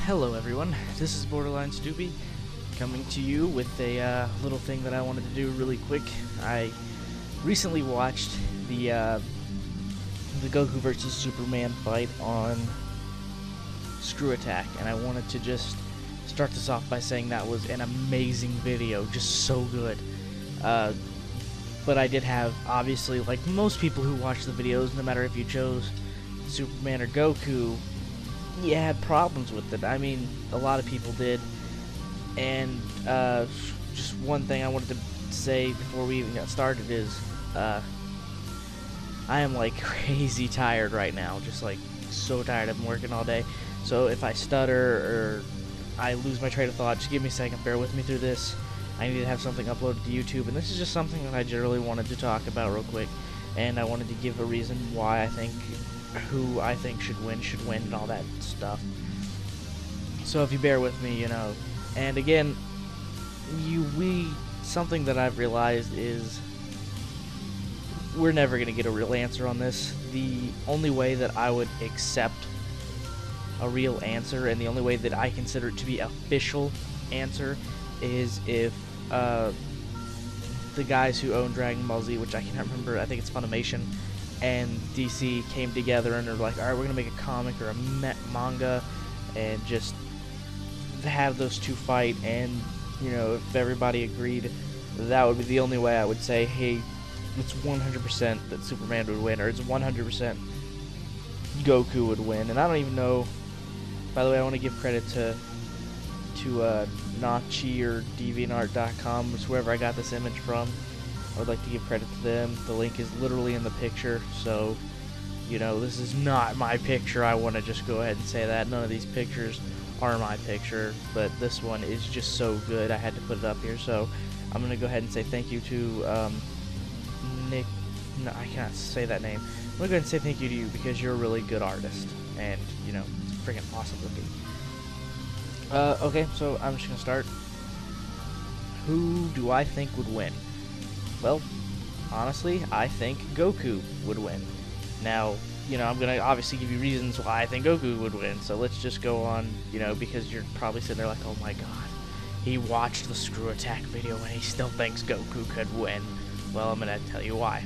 Hello everyone, this is Borderline Stoopy, coming to you with a little thing that I wanted to do really quick. I recently watched the Goku vs. Superman fight on Screw Attack, and I wanted to just start this off by saying that was an amazing video, just so good. But I did have, obviously, like most people who watch the videos, no matter if you chose Superman or Goku, you had problems with it. I mean, a lot of people did. And just one thing I wanted to say before we even got started is I am like crazy tired right now, just like so tired. I've been working all day, so if I stutter or I lose my train of thought, just give me a second, bear with me through this. I need to have something uploaded to YouTube, and this is just something that I generally wanted to talk about real quick, and I wanted to give a reason why I think who I think should win, and all that stuff. So if you bear with me, you know. And again, something that I've realized is we're never going to get a real answer on this. The only way that I would accept a real answer, and the only way that I consider it to be official answer, is if the guys who own Dragon Ball Z, which I can't remember, I think it's Funimation, and DC came together and they're like, alright, we're going to make a comic or a manga and just have those two fight, and, you know, if everybody agreed, that would be the only way I would say, hey, it's 100% that Superman would win, or it's 100% Goku would win. And I don't even know, by the way, I want to give credit to Nachi or DeviantArt.com, which is wherever I got this image from. I would like to give credit to them. The link is literally in the picture, so, you know, this is not my picture. I want to just go ahead and say that. None of these pictures are my picture, but this one is just so good, I had to put it up here. So I'm going to go ahead and say thank you to Nick. No, I cannot say that name. I'm going to go ahead and say thank you to you because you're a really good artist, and, you know, it's freaking awesome looking. Okay, so I'm just going to start. Who do I think would win? Well, honestly, I think Goku would win. Now, you know, I'm going to obviously give you reasons why I think Goku would win, so let's just go on, you know, because you're probably sitting there like, oh my god, he watched the Screw Attack video and he still thinks Goku could win. Well, I'm going to tell you why.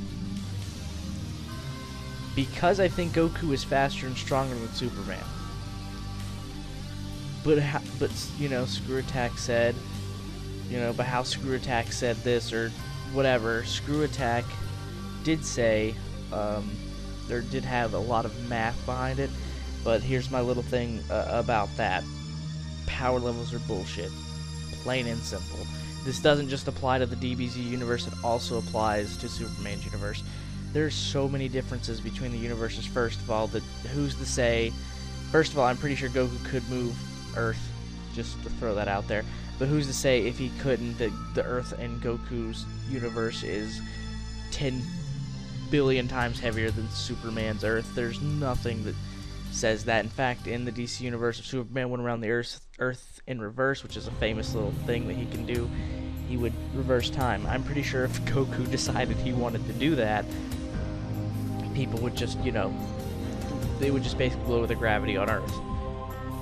Because I think Goku is faster and stronger than Superman. But you know, Screw Attack said, you know, but how Screw Attack said this or whatever, Screw Attack did say, or did have a lot of math behind it, but here's my little thing about that. Power levels are bullshit. Plain and simple. This doesn't just apply to the DBZ universe, it also applies to Superman's universe. There's so many differences between the universes. First of all, that who's to say, first of all, I'm pretty sure Goku could move Earth, just to throw that out there. But who's to say if he couldn't, that the Earth in Goku's universe is 10 billion times heavier than Superman's Earth? There's nothing that says that. In fact, in the DC universe, if Superman went around the Earth in reverse, which is a famous little thing that he can do, he would reverse time. I'm pretty sure if Goku decided he wanted to do that, people would just, you know, they would just basically blow the gravity on Earth.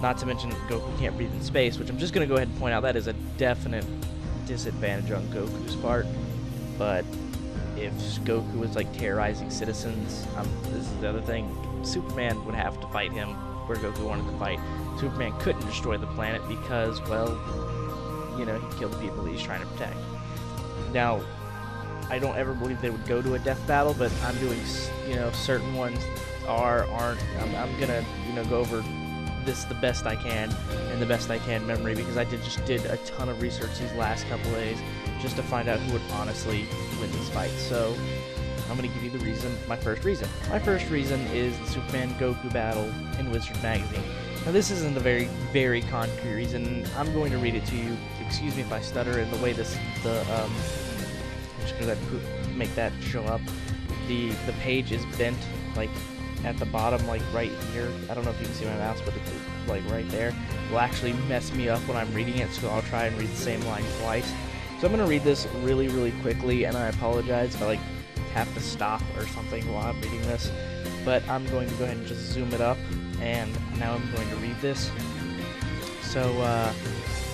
Not to mention Goku can't breathe in space, which I'm just going to go ahead and point out that is a definite disadvantage on Goku's part. But if Goku was like terrorizing citizens, this is the other thing, Superman would have to fight him where Goku wanted to fight. Superman couldn't destroy the planet because, well, you know, he killed the people that he's trying to protect. Now, I don't ever believe they would go to a death battle, but I'm doing, you know, certain ones aren't. I'm gonna, you know, go over this the best I can in the best I can memory, because I just did a ton of research these last couple of days just to find out who would honestly win these fights. So I'm going to give you the reason, my first reason. My first reason is the Superman-Goku battle in Wizard Magazine. Now this isn't a very, very concrete reason. I'm going to read it to you. Excuse me if I stutter, and the way I'm just going to make that show up. The page is bent, like, at the bottom, like right here. I don't know if you can see my mouse, but it's like right there. It will actually mess me up when I'm reading it, so I'll try and read the same line twice. So I'm going to read this really, really quickly, and I apologize if I like have to stop or something while I'm reading this. But I'm going to go ahead and just zoom it up, and now I'm going to read this. So,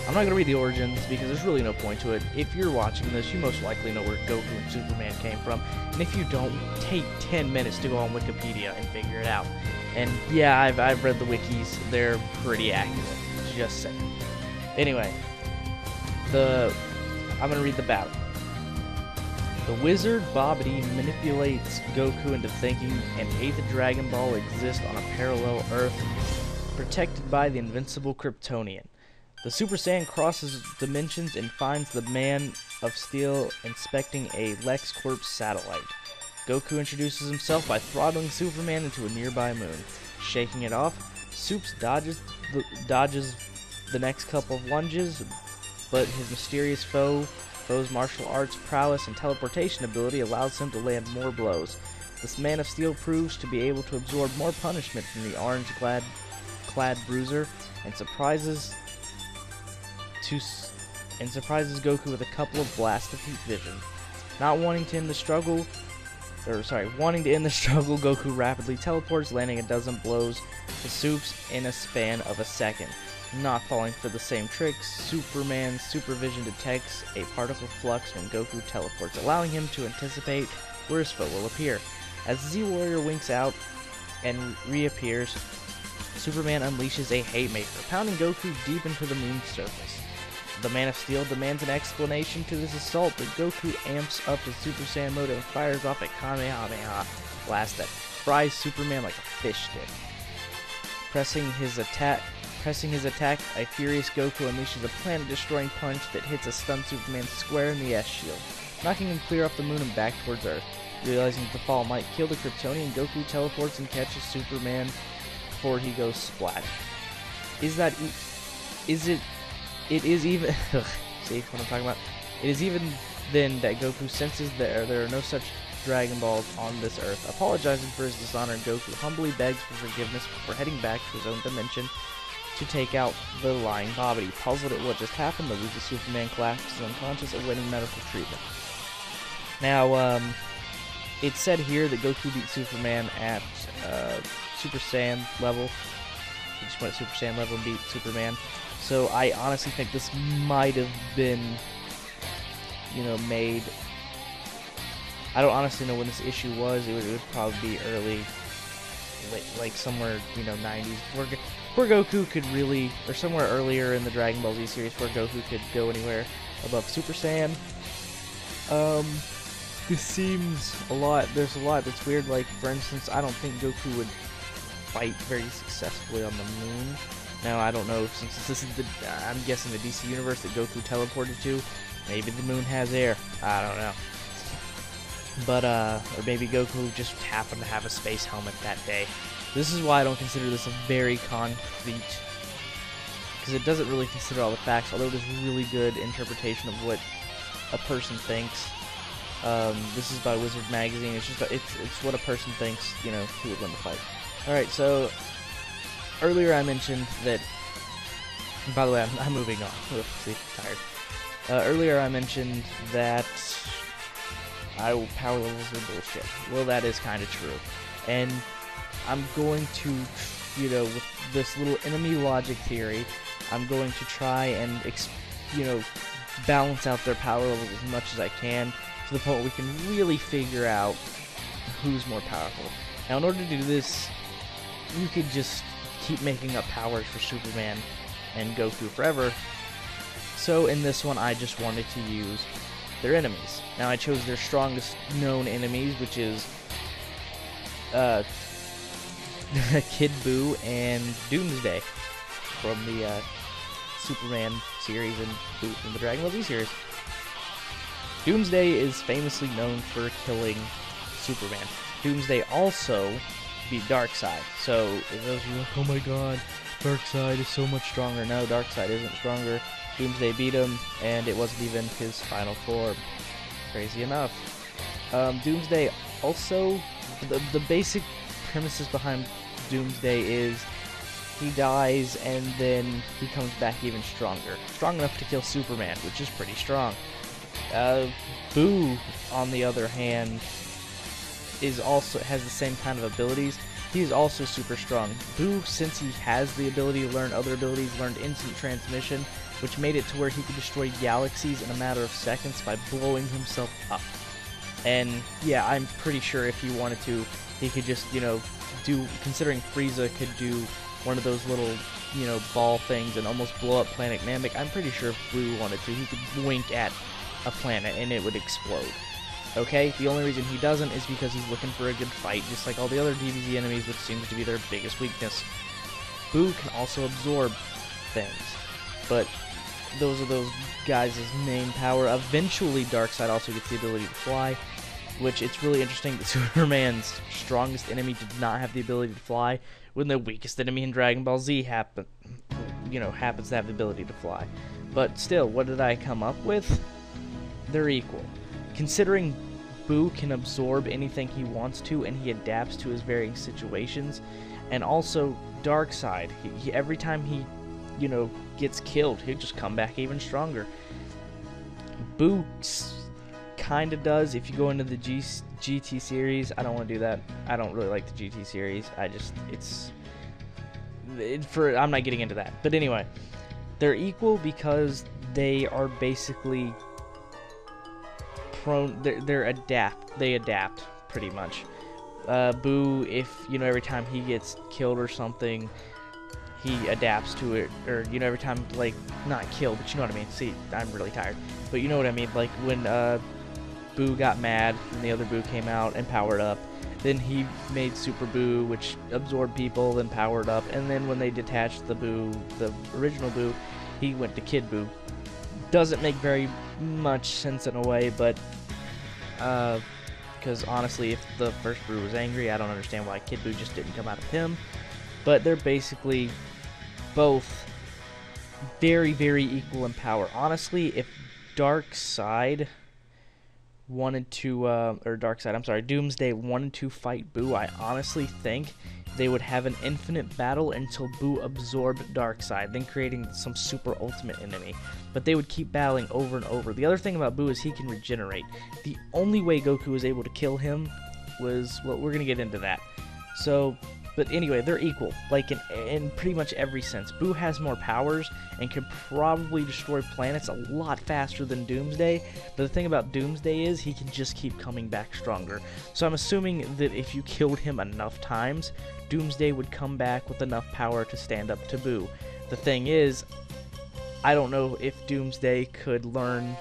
I'm not going to read the origins because there's really no point to it. If you're watching this, you most likely know where Goku and Superman came from. And if you don't, take 10 minutes to go on Wikipedia and figure it out. And yeah, I've read the wikis. They're pretty accurate. Just saying. Anyway, I'm going to read the battle. The wizard Babidi manipulates Goku into thinking an 8th Dragon Ball exists on a parallel Earth protected by the invincible Kryptonian. The Super Saiyan crosses dimensions and finds the Man of Steel inspecting a LexCorp satellite. Goku introduces himself by throttling Superman into a nearby moon. Shaking it off, Supes dodges the next couple of lunges, but his mysterious foe's martial arts prowess and teleportation ability allows him to land more blows. This Man of Steel proves to be able to absorb more punishment from the orange-clad bruiser and surprises Goku with a couple of blasts of heat vision. Wanting to end the struggle, Goku rapidly teleports, landing a dozen blows to Supes in a span of a second. Not falling for the same tricks, Superman's supervision detects a particle flux when Goku teleports, allowing him to anticipate where his foe will appear. As Z-Warrior winks out and reappears, Superman unleashes a haymaker, pounding Goku deep into the moon's surface. The Man of Steel demands an explanation to this assault, but Goku amps up his Super Saiyan mode and fires off a Kamehameha blast that fries Superman like a fish stick. Pressing his attack, a furious Goku unleashes a planet-destroying punch that hits a stunned Superman square in the S-shield, knocking him clear off the moon and back towards Earth. Realizing that the fall might kill the Kryptonian, Goku teleports and catches Superman before he goes splat. It is even see what I'm talking about? It is even then that Goku senses there are no such Dragon Balls on this Earth. Apologizing for his dishonor, Goku humbly begs for forgiveness before heading back to his own dimension to take out the lying Babidi. Puzzled at what just happened, the weak Superman collapses unconscious, awaiting medical treatment. Now, it's said here that Goku beat Superman at Super Saiyan level. He just went at Super Saiyan level and beat Superman. So I honestly think this might have been, made. I don't honestly know when this issue was. It would probably be early, like somewhere, 90s. Where Goku could really, or somewhere earlier in the Dragon Ball Z series where Goku could go anywhere above Super Saiyan. This seems a lot, there's a lot that's weird, like, for instance, I don't think Goku would fight very successfully on the moon. Now, I don't know, since this is I'm guessing the DC universe that Goku teleported to, maybe the moon has air, I don't know. But, or maybe Goku just happened to have a space helmet that day. This is why I don't consider this a very concrete, because it doesn't really consider all the facts, although it is really good interpretation of what a person thinks. This is by Wizard Magazine. It's just it's what a person thinks, who would win the fight. Alright, so earlier I mentioned that, by the way, I'm moving on. See, tired. Earlier I mentioned that power levels are bullshit. Well, that is kind of true. And I'm going to, with this little enemy logic theory, I'm going to try and, balance out their power levels as much as I can, to the point where we can really figure out who's more powerful. Now, in order to do this, you could just keep making up powers for Superman and Goku forever. So in this one, I just wanted to use their enemies. Now, I chose their strongest known enemies, which is Kid Buu and Doomsday from the Superman series and from the Dragon Ball Z series. Doomsday is famously known for killing Superman. Doomsday also beat Darkseid. So, if those of you are like, oh my god, Darkseid is so much stronger. No, Darkseid isn't stronger. Doomsday beat him, and it wasn't even his final form. Crazy enough. Doomsday also, the basic premises behind Doomsday is he dies and then he comes back even stronger. Strong enough to kill Superman, which is pretty strong. Buu, on the other hand, has the same kind of abilities, he is also super strong. Boo, since he has the ability to learn other abilities, learned instant transmission, which made it to where he could destroy galaxies in a matter of seconds by blowing himself up. And yeah, I'm pretty sure if he wanted to, he could just, you know, considering Frieza could do one of those little, you know, ball things and almost blow up Planet Namek, I'm pretty sure if Boo wanted to, he could wink at a planet and it would explode. Okay, the only reason he doesn't is because he's looking for a good fight, just like all the other DBZ enemies, which seems to be their biggest weakness. Boo can also absorb things, but those are those guys' main power. Eventually, Darkseid also gets the ability to fly, which it's really interesting that Superman's strongest enemy did not have the ability to fly, when the weakest enemy in Dragon Ball Z happens to have the ability to fly. But still, what did I come up with? They're equal. Considering Boo can absorb anything he wants to, and he adapts to his varying situations, and also Darkseid, every time he, you know, gets killed, he'll just come back even stronger. Boo kind of does if you go into the GT series. I don't want to do that. I don't really like the GT series. I'm not getting into that. But anyway, they're equal because they are basically prone. They adapt pretty much. Boo, if you know, every time he gets killed or something, he adapts to it, or you know, every time, like, not killed, but you know what I mean. See, I'm really tired, but you know what I mean. Like when Boo got mad and the other Boo came out and powered up, then he made Super Boo, which absorbed people, then powered up, and then when they detached the Boo, the original Boo, he went to Kid Boo. Doesn't make very much sense in a way, but because honestly, if the first Boo was angry, I don't understand why Kid Boo just didn't come out of him. But they're basically both very, very equal in power. Honestly, if Darkseid wanted to, Doomsday wanted to fight Boo, I honestly think they would have an infinite battle until Boo absorbed Darkseid, then creating some super ultimate enemy. But they would keep battling over and over. The other thing about Boo is he can regenerate. The only way Goku was able to kill him was, well, we're gonna get into that. So, but anyway, they're equal, like in pretty much every sense. Boo has more powers and can probably destroy planets a lot faster than Doomsday, but the thing about Doomsday is he can just keep coming back stronger. So I'm assuming that if you killed him enough times, Doomsday would come back with enough power to stand up to Boo. The thing is, I don't know if Doomsday could learn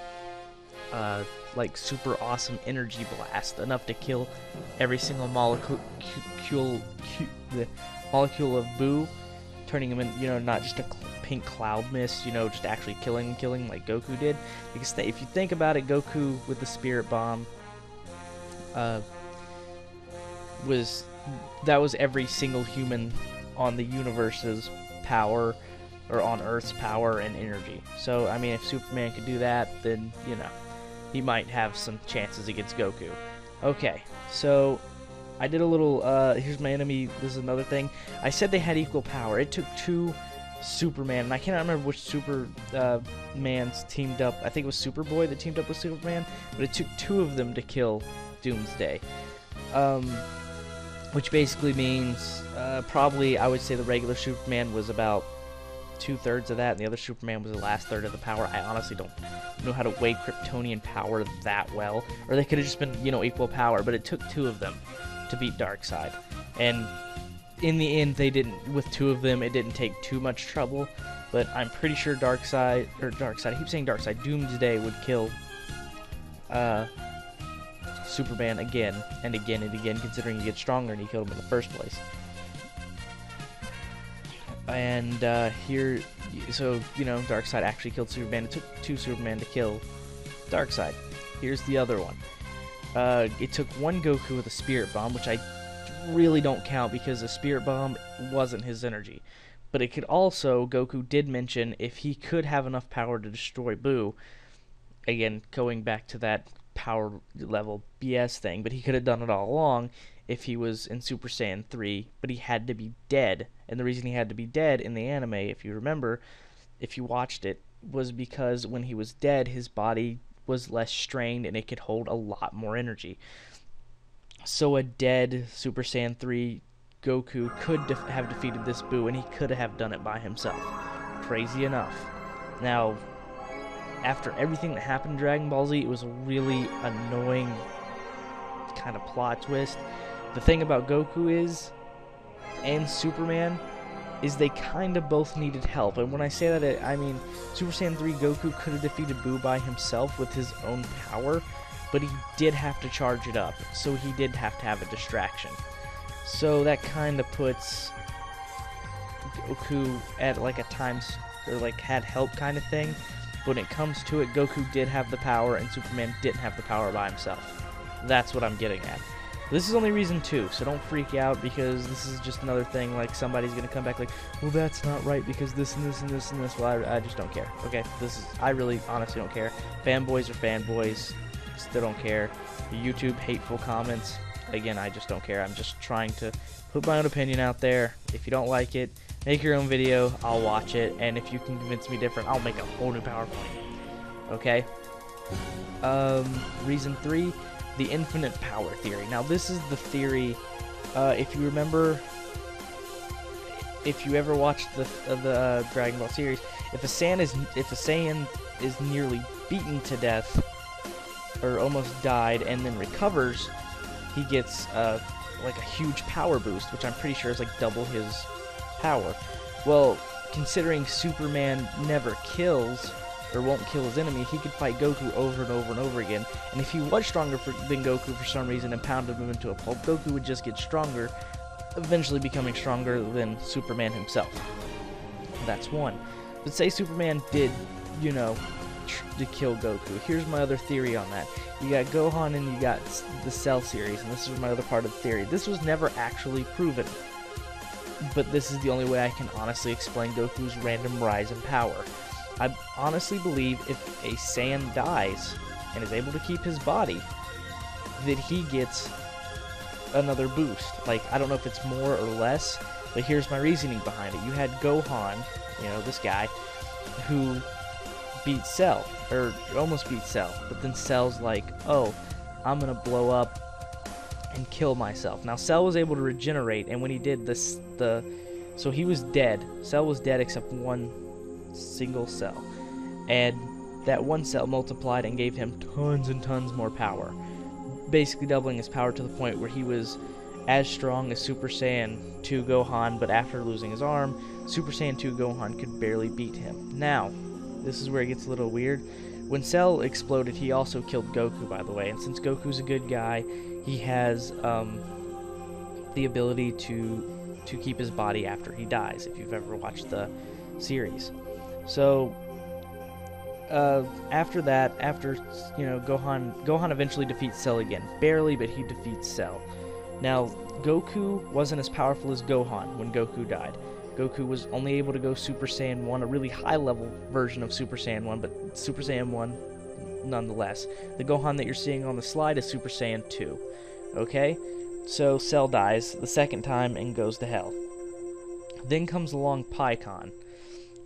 like super awesome energy blast, enough to kill every single molecule of Boo, turning him in, you know, not just a pink cloud mist, you know, just actually killing like Goku did. Because if you think about it, Goku with the Spirit Bomb was every single human on the universe's power, or on Earth's power and energy. So I mean, if Superman could do that, then, you know, he might have some chances against Goku. Okay, so I did a little, here's my enemy. This is another thing. I said they had equal power. It took two Superman, and I cannot remember which Supermans teamed up. I think it was Superboy that teamed up with Superman, but it took two of them to kill Doomsday. Which basically means, probably, I would say the regular Superman was about 2/3 of that, and the other Superman was the last third of the power. I honestly don't know how to weigh Kryptonian power that well, or they could have just been, you know, equal power, but it took two of them to beat Darkseid, and in the end, they didn't. With two of them, it didn't take too much trouble, but I'm pretty sure Darkseid, I keep saying Darkseid, Doomsday would kill Superman again and again and again, considering he gets stronger and he killed him in the first place. And here, so, you know, Darkseid actually killed Superman. It took two Superman to kill Darkseid. Here's the other one. It took one Goku with a Spirit Bomb, which I really don't count because the Spirit Bomb wasn't his energy. But it could also, Goku did mention, if he could have enough power to destroy Boo, again, going back to that power level BS thing, but he could have done it all along if he was in Super Saiyan 3, but he had to be dead. And the reason he had to be dead in the anime, if you remember, if you watched it, was because when he was dead, his body was less strained and it could hold a lot more energy. So a dead Super Saiyan 3 Goku could have defeated this Buu, and he could have done it by himself. Crazy enough. Now, after everything that happened in Dragon Ball Z, it was a really annoying kind of plot twist. The thing about Goku is, and Superman, is they kind of both needed help. And when I say that, I mean Super Saiyan 3 Goku could have defeated Buu by himself with his own power, but he did have to charge it up, so he did have to have a distraction. So that kind of puts Goku at like a times, or like had help kind of thing. When it comes to it, Goku did have the power, and Superman didn't have the power by himself. That's what I'm getting at. This is only reason 2, so don't freak out, because this is just another thing, like somebody's going to come back like, well, that's not right because this and this and this and this. Well, I just don't care, okay? I really honestly don't care. Fanboys are fanboys, still don't care. The YouTube hateful comments, again, I just don't care. I'm just trying to put my own opinion out there. If you don't like it, make your own video, I'll watch it, and if you can convince me different, I'll make a whole new PowerPoint, okay? Reason 3, the infinite power theory. Now, this is the theory, if you remember, if you ever watched the Dragon Ball series, if a Saiyan is nearly beaten to death, or almost died, and then recovers, he gets like a huge power boost, which I'm pretty sure is like double his power. Well, considering Superman never kills, or won't kill his enemy, he could fight Goku over and over and over again. And if he was stronger than Goku for some reason and pounded him into a pulp, Goku would just get stronger, eventually becoming stronger than Superman himself. That's one. But say Superman did, you know, to kill Goku. Here's my other theory on that. You got Gohan and you got the Cell series, and this is my other part of the theory. This was never actually proven, but this is the only way I can honestly explain Goku's random rise in power. I honestly believe if a Saiyan dies and is able to keep his body, that he gets another boost. Like, I don't know if it's more or less, but here's my reasoning behind it. You had Gohan, you know, this guy, who beat Cell, or almost beat Cell, but then Cell's like, oh, I'm gonna blow up and kill myself. Now, Cell was able to regenerate, and when he did this, so he was dead. Cell was dead except one single cell, and that one cell multiplied and gave him tons and tons more power, basically doubling his power to the point where he was as strong as Super Saiyan 2 Gohan, but after losing his arm, Super Saiyan 2 Gohan could barely beat him. Now, this is where it gets a little weird. When Cell exploded, he also killed Goku, by the way, and since Goku's a good guy, he has the ability to keep his body after he dies, if you've ever watched the series. So, after that, you know, Gohan eventually defeats Cell again. Barely, but he defeats Cell. Now, Goku wasn't as powerful as Gohan when Goku died. Goku was only able to go Super Saiyan 1, a really high-level version of Super Saiyan 1, but Super Saiyan 1 nonetheless. The Gohan that you're seeing on the slide is Super Saiyan 2. Okay? So, Cell dies the second time and goes to hell. Then comes along Pikkon.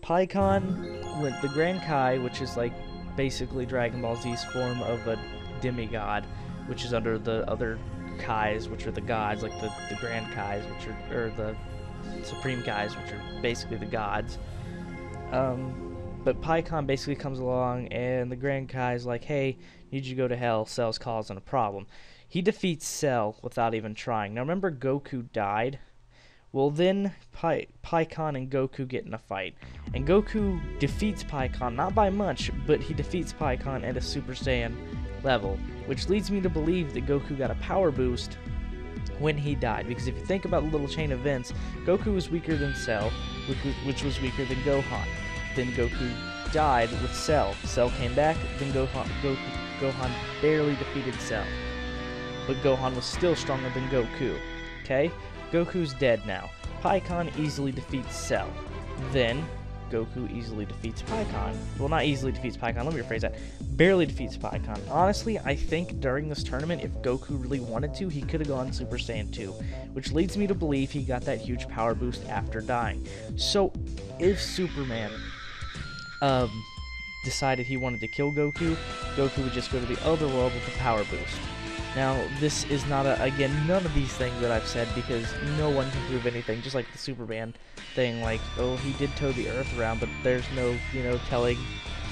Pikkon went the Grand Kai, which is like basically Dragon Ball Z's form of a demigod, which is under the other Kais, which are the gods, like the Grand Kais, which are, or the Supreme Kais, which are basically the gods. But Pikkon basically comes along, and the Grand Kai is like, hey, need you to go to hell, Cell's causing a problem. He defeats Cell without even trying. Now remember Goku died? Well, then Pikkon and Goku get in a fight, and Goku defeats Pikkon, not by much, but he defeats Pikkon at a Super Saiyan level, which leads me to believe that Goku got a power boost when he died, because if you think about the little chain of events, Goku was weaker than Cell, which was weaker than Gohan. Then Goku died with Cell. Cell came back, then Gohan barely defeated Cell, but Gohan was still stronger than Goku. Okay? Goku's dead now. Pikkon easily defeats Cell. Then, Goku easily defeats Pikkon. Well, not easily defeats Pikkon, let me rephrase that. Barely defeats Pikkon. Honestly, I think during this tournament, if Goku really wanted to, he could have gone Super Saiyan 2, which leads me to believe he got that huge power boost after dying. So, if Superman decided he wanted to kill Goku, Goku would just go to the other world with the power boost. Now, this is not again, none of these things that I've said, because no one can prove anything, just like the Superman thing, like, oh, he did tow the Earth around, but there's no, telling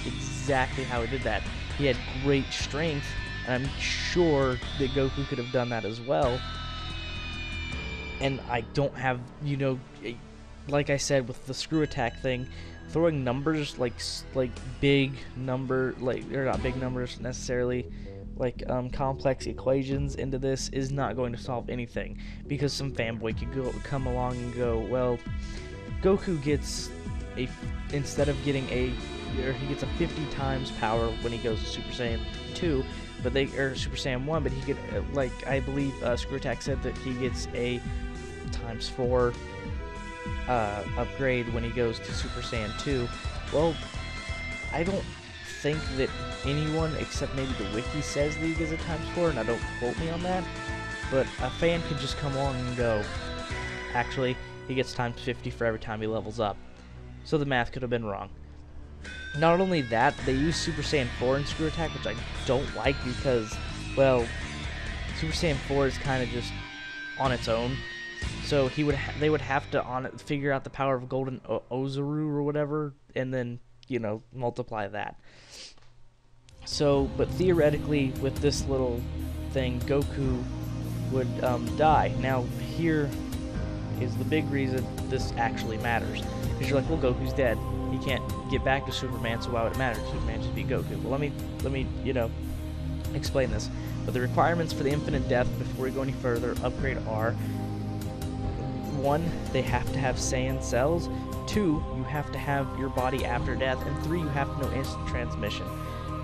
exactly how he did that. He had great strength, and I'm sure that Goku could have done that as well. And I don't have, like I said, with the screw attack thing, throwing numbers, like big number, or not big numbers necessarily, like complex equations into this is not going to solve anything, because some fanboy could come along and go, well, Goku gets instead of getting he gets a 50 times power when he goes to Super Saiyan 2, or Super Saiyan 1, but he could, I believe Screw Attack said that he gets a ×4 upgrade when he goes to Super Saiyan 2. Well, I don't think that anyone except maybe the wiki says that he gets a ×4, and I don't quote me on that, but a fan could just come along and go, actually, he gets ×50 for every time he levels up. So the math could have been wrong. Not only that, they use Super Saiyan 4 in Screw Attack, which I don't like, because, well, Super Saiyan 4 is kind of just on its own. So they would have to figure out the power of Golden Ozaru or whatever, and then, multiply that. So, but theoretically, with this little thing, Goku would die. Now, here is the big reason this actually matters. Because you're like, well, Goku's dead. He can't get back to Superman, so why would it matter? Superman just be Goku. Well, let me explain this. But the requirements for the infinite death, before we go any further, upgrade are: 1, they have to have Saiyan cells. 2, you have to have your body after death. And 3, you have to know instant transmission.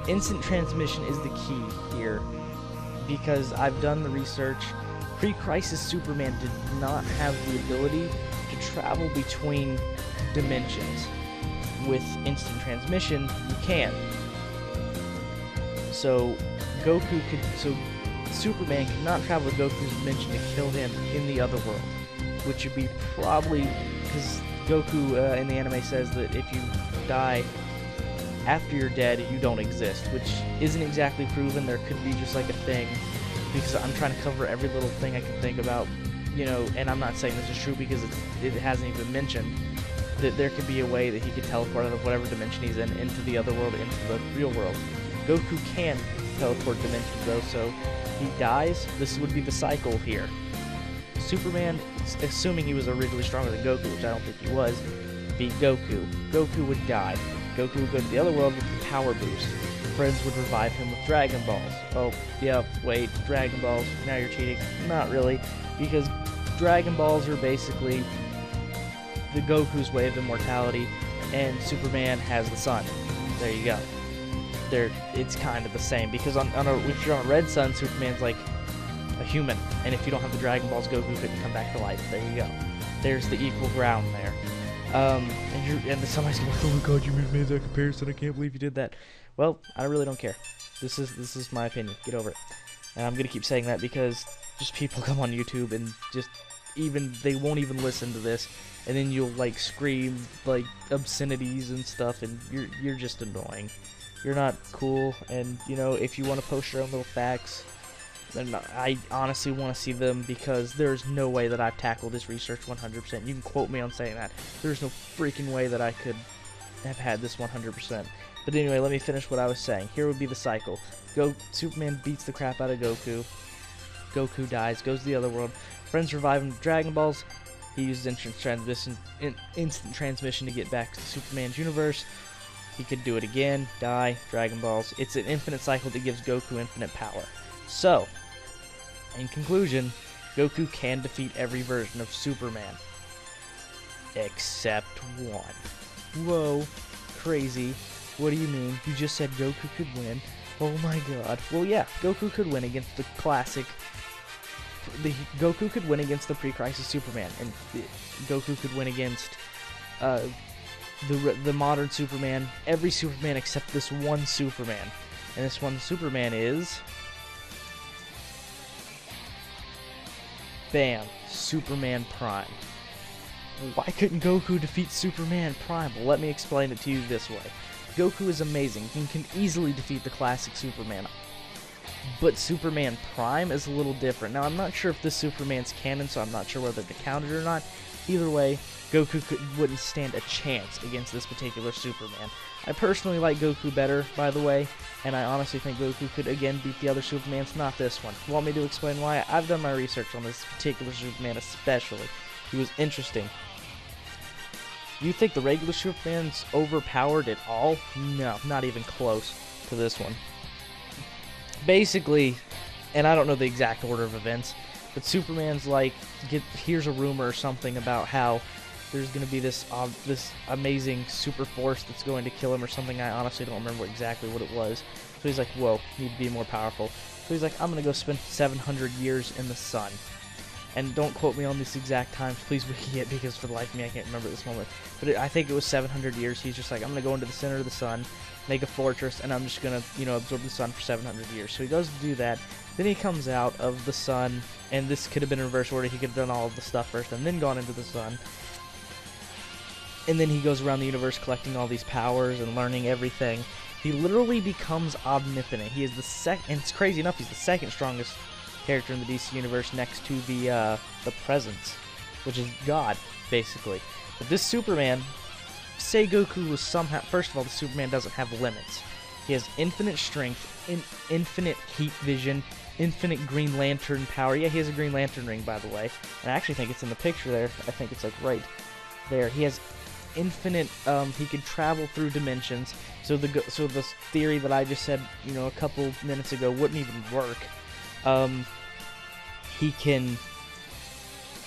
Instant transmission is the key here, because I've done the research. Pre-Crisis Superman did not have the ability to travel between dimensions. With instant transmission, you can. So Superman could not travel to Goku's dimension to kill him in the other world, which would be probably, because Goku in the anime says that if you die after you're dead, you don't exist, which isn't exactly proven. There could be just like a thing, because I'm trying to cover every little thing I can think about, and I'm not saying this is true because it hasn't even been mentioned, that there could be a way that he could teleport out of whatever dimension he's in into the other world, into the real world. Goku can teleport dimensions though, so he dies. This would be the cycle here. Superman, assuming he was originally stronger than Goku, which I don't think he was, beat Goku. Goku would die. Goku would go to the other world with the power boost. Friends would revive him with Dragon Balls. Oh, yeah, wait, Dragon Balls, now you're cheating. Not really, because Dragon Balls are basically the Goku's way of immortality, and Superman has the sun. There you go. It's kind of the same, because if you're on a red sun, Superman's like a human, and if you don't have the Dragon Balls, Goku couldn't come back to life. There you go. There's the equal ground there. And somebody's going, oh my god, you made that comparison, I can't believe you did that. Well, I really don't care. This is my opinion. Get over it. And I'm gonna keep saying that because just people come on YouTube and just they won't even listen to this, and then you'll like scream like obscenities and stuff, and you're just annoying. You're not cool, and if you want to post your own little facts, then I honestly want to see them, because there's no way that I've tackled this research 100%. You can quote me on saying that. There's no freaking way that I could have had this 100%. But anyway, let me finish what I was saying. Here would be the cycle. Superman beats the crap out of Goku. Goku dies, goes to the other world. Friends revive him with Dragon Balls. He uses instant transmission to get back to Superman's universe. He could do it again, die, Dragon Balls. It's an infinite cycle that gives Goku infinite power. So, in conclusion, Goku can defeat every version of Superman. Except one. Whoa, crazy. What do you mean? You just said Goku could win. Oh my god. Well, yeah, Goku could win against the classic... Goku could win against the pre-Crisis Superman, and Goku could win against the modern Superman, every Superman except this one Superman. And this one Superman is... Bam, Superman Prime. Why couldn't Goku defeat Superman Prime? Well, let me explain it to you this way. Goku is amazing. He can easily defeat the classic Superman. But Superman Prime is a little different. Now, I'm not sure if this Superman's canon, so I'm not sure whether to count it or not. Either way, Goku wouldn't stand a chance against this particular Superman. I personally like Goku better, by the way, and I honestly think Goku could again beat the other Supermans, not this one. Want me to explain why? I've done my research on this particular Superman especially. He was interesting. You think the regular Superman's overpowered at all? No, not even close to this one. Basically, and I don't know the exact order of events, but Superman's like, here's a rumor or something about how there's going to be this amazing super force that's going to kill him or something. I honestly don't remember exactly what it was. So he's like, whoa, need to be more powerful. So he's like, I'm going to go spend 700 years in the sun. And don't quote me on this exact times, please wiki it, because for the life of me I can't remember at this moment. But I think it was 700 years. He's just like, I'm going to go into the center of the sun, make a fortress, and I'm just going to, absorb the sun for 700 years. So he goes to do that. Then he comes out of the sun, and this could have been in reverse order. He could have done all of the stuff first and then gone into the sun. And then he goes around the universe collecting all these powers and learning everything. He literally becomes omnipotent. He is the second, and it's crazy enough, he's the second strongest character in the DC universe next to the Presence, which is God, basically. But this Superman, say Goku was somehow, first of all, the Superman doesn't have limits. He has infinite strength, infinite heat vision, infinite Green Lantern power. Yeah, he has a Green Lantern ring, by the way. And I actually think it's in the picture there. I think it's like right there. He has infinite, he can travel through dimensions. So the theory that I just said, a couple minutes ago wouldn't even work. He can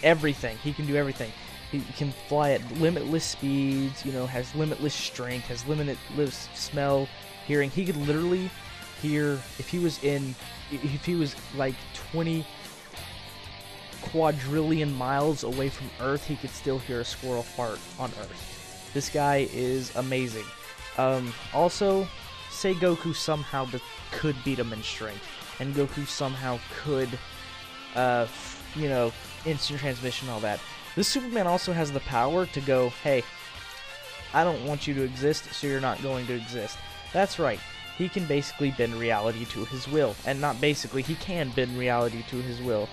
everything. He can do everything. He can fly at limitless speeds, has limitless strength, has limitless smell, hearing. He could literally hear, if he was like 20 quadrillion miles away from Earth, he could still hear a squirrel fart on Earth. This guy is amazing. Also, say Goku somehow could beat him in strength, and Goku somehow could, instant transmission, all that. This Superman also has the power to go, hey, I don't want you to exist, so you're not going to exist. That's right. He can basically bend reality to his will. And not basically, he can bend reality to his will.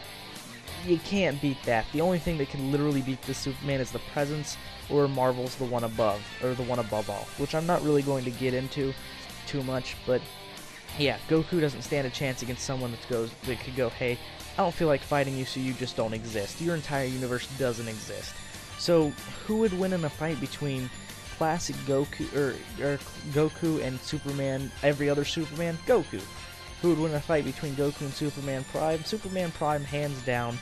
You can't beat that. The only thing that can literally beat this Superman is the Presence, or Marvel's the one above, or the one above all, which I'm not really going to get into too much, but yeah, Goku doesn't stand a chance against someone that could go, hey, I don't feel like fighting you, so you just don't exist. Your entire universe doesn't exist. So, who would win in a fight between classic Goku, or Goku and Superman, every other Superman? Goku. Who would win a fight between Goku and Superman Prime? Superman Prime, hands down.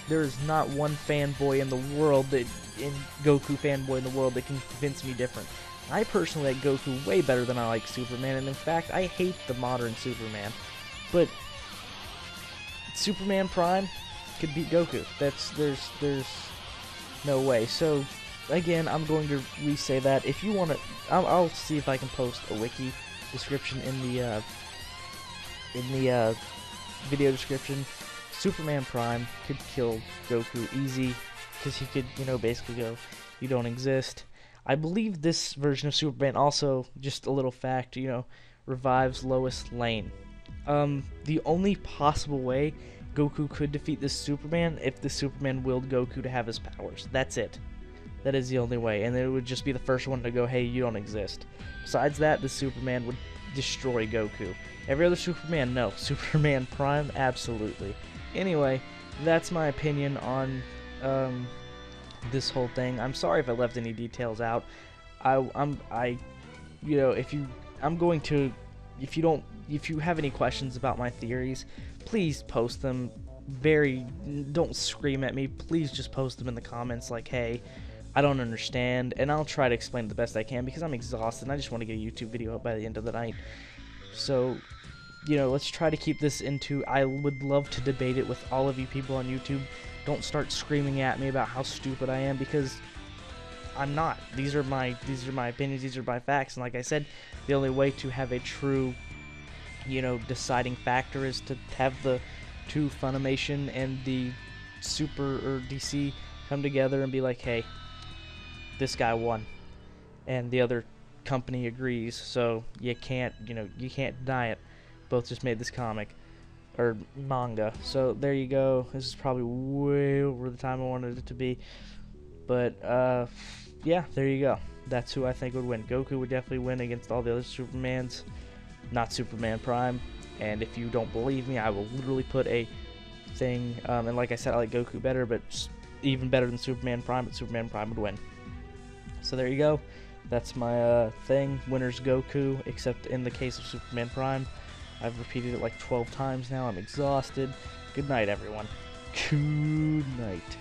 There is not one fanboy in the world Goku fanboy in the world that can convince me different. I personally like Goku way better than I like Superman, and in fact, I hate the modern Superman. But Superman Prime could beat Goku. There's no way. So again, I'm going to re-say that. If you want to, I'll see if I can post a wiki description in the video description. Superman Prime could kill Goku easy, because he could, basically go, you don't exist. I believe this version of Superman also, just a little fact, revives Lois Lane. The only possible way Goku could defeat this Superman if the Superman willed Goku to have his powers. That's it. That is the only way, and it would just be the first one to go, hey, you don't exist. Besides that, the Superman would destroy Goku. Every other Superman, no. Superman Prime, absolutely. Anyway, that's my opinion on this whole thing. I'm sorry if I left any details out. If you have any questions about my theories, please post them. Don't scream at me. Please just post them in the comments like, hey, I don't understand, and I'll try to explain it the best I can, because I'm exhausted and I just want to get a YouTube video up by the end of the night. So, let's try to keep this into, I would love to debate it with all of you people on YouTube. Don't start screaming at me about how stupid I am, because I'm not. These are my opinions, these are my facts, and like I said, the only way to have a true, deciding factor is to have the two, Funimation and the Super or DC, come together and be like, hey, this guy won, and the other company agrees, so you can't deny it. Both just made this comic. or manga. So there you go. This is probably way over the time I wanted it to be, but yeah, there you go. That's who I think would win. Goku would definitely win against all the other Supermans, not Superman Prime. And if you don't believe me, I will literally put a thing. And like I said, I like Goku better, but even better than Superman Prime. But Superman Prime would win. So there you go. That's my thing. Winner's Goku, except in the case of Superman Prime. I've repeated it like 12 times now. I'm exhausted. Good night, everyone. Good night.